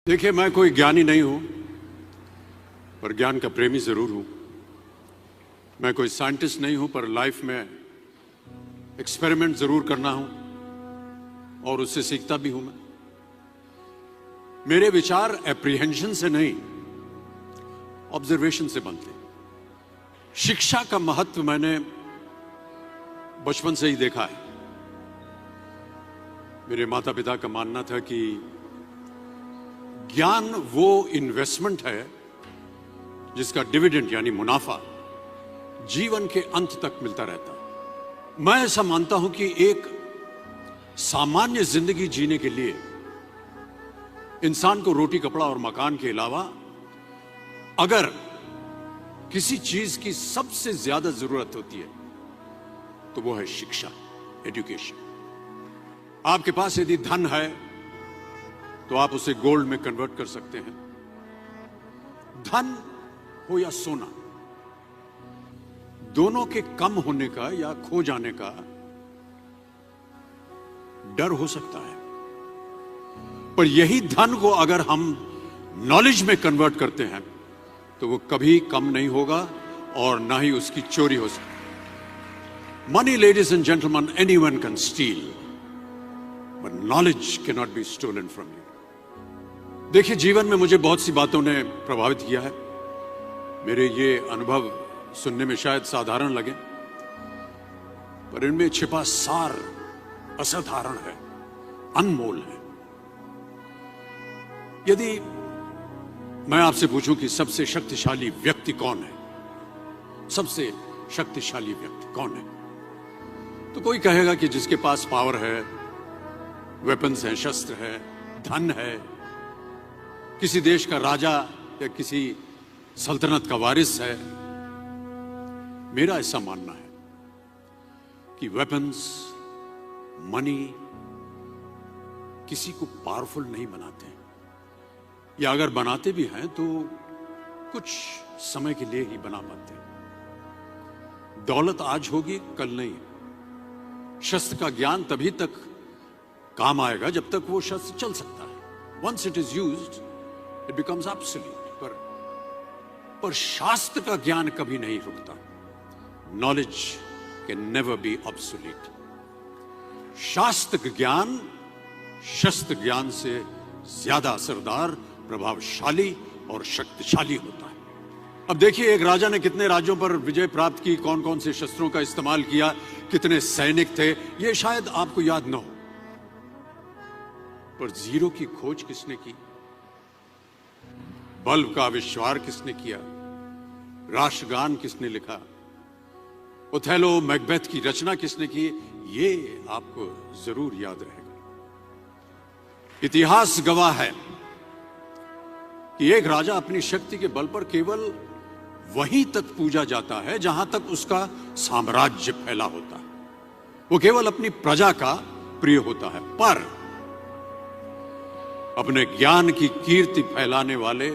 देखिए, मैं कोई ज्ञानी नहीं हूं, पर ज्ञान का प्रेमी जरूर हूं। मैं कोई साइंटिस्ट नहीं हूं, पर लाइफ में एक्सपेरिमेंट जरूर करना हूं और उससे सीखता भी हूं। मेरे विचार एप्रीहेंशन से नहीं, ऑब्जर्वेशन से बनते हैं। शिक्षा का महत्व मैंने बचपन से ही देखा है। मेरे माता पिता का मानना था कि ज्ञान वो इन्वेस्टमेंट है जिसका डिविडेंड यानी मुनाफा जीवन के अंत तक मिलता रहता है। मैं ऐसा मानता हूं कि एक सामान्य जिंदगी जीने के लिए इंसान को रोटी कपड़ा और मकान के अलावा अगर किसी चीज की सबसे ज्यादा जरूरत होती है तो वो है शिक्षा, एजुकेशन। आपके पास यदि धन है तो आप उसे गोल्ड में कन्वर्ट कर सकते हैं। धन हो या सोना, दोनों के कम होने का या खो जाने का डर हो सकता है, पर यही धन को अगर हम नॉलेज में कन्वर्ट करते हैं तो वो कभी कम नहीं होगा और ना ही उसकी चोरी हो सकती। Money, ladies and gentleman, anyone can steal, but knowledge can not be stolen from you. देखिए, जीवन में मुझे बहुत सी बातों ने प्रभावित किया है। मेरे ये अनुभव सुनने में शायद साधारण लगे, पर इनमें छिपा सार असाधारण है, अनमोल है। यदि मैं आपसे पूछूं कि सबसे शक्तिशाली व्यक्ति कौन है, सबसे शक्तिशाली व्यक्ति कौन है, तो कोई कहेगा कि जिसके पास पावर है, वेपन्स हैं, शस्त्र है, धन है, किसी देश का राजा या किसी सल्तनत का वारिस है। मेरा ऐसा मानना है कि वेपन्स, मनी किसी को पावरफुल नहीं बनाते, या अगर बनाते भी हैं तो कुछ समय के लिए ही बना पाते हैं। दौलत आज होगी, कल नहीं। शस्त्र का ज्ञान तभी तक काम आएगा जब तक वो शस्त्र चल सकता है। Once it is used it becomes absolute. पर शास्त्र का ज्ञान कभी नहीं रुकता। Knowledge can never be obsolete. शास्त्र ज्ञान शस्त्र ज्ञान से ज्यादा असरदार, प्रभावशाली और शक्तिशाली होता है। अब देखिए, एक राजा ने कितने राज्यों पर विजय प्राप्त की, कौन कौन से शस्त्रों का इस्तेमाल किया, कितने सैनिक थे, यह शायद आपको याद न हो, पर जीरो की खोज किसने की, बल्ब का आविष्कार किसने किया, राष्ट्रगान किसने लिखा, ओथेलो, मैकबेथ की रचना किसने की, ये आपको जरूर याद रहेगा। इतिहास गवाह है कि एक राजा अपनी शक्ति के बल पर केवल वहीं तक पूजा जाता है जहां तक उसका साम्राज्य फैला होता है। वो केवल अपनी प्रजा का प्रिय होता है। पर अपने ज्ञान की कीर्ति फैलाने वाले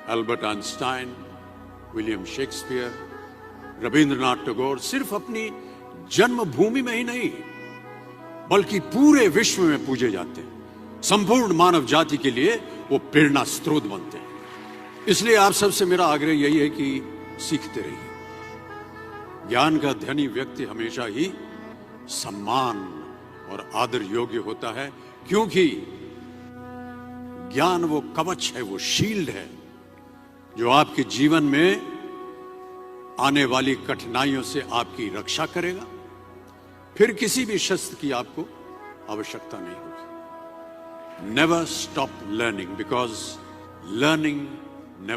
Albert Einstein, William Shakespeare, Rabindranath Tagore सिर्फ अपनी जन्मभूमि में ही नहीं बल्कि पूरे विश्व में पूजे जाते हैं। संपूर्ण मानव जाति के लिए वो प्रेरणा स्रोत बनते हैं। इसलिए आप सबसे मेरा आग्रह यही है कि सीखते रहिए। ज्ञान का धनी व्यक्ति हमेशा ही सम्मान और आदर योग्य होता है, क्योंकि ज्ञान वो कवच है, वो शील्ड है जो आपके जीवन में आने वाली कठिनाइयों से आपकी रक्षा करेगा। फिर किसी भी शस्त्र की आपको आवश्यकता नहीं होगी। Never stop learning, because learning never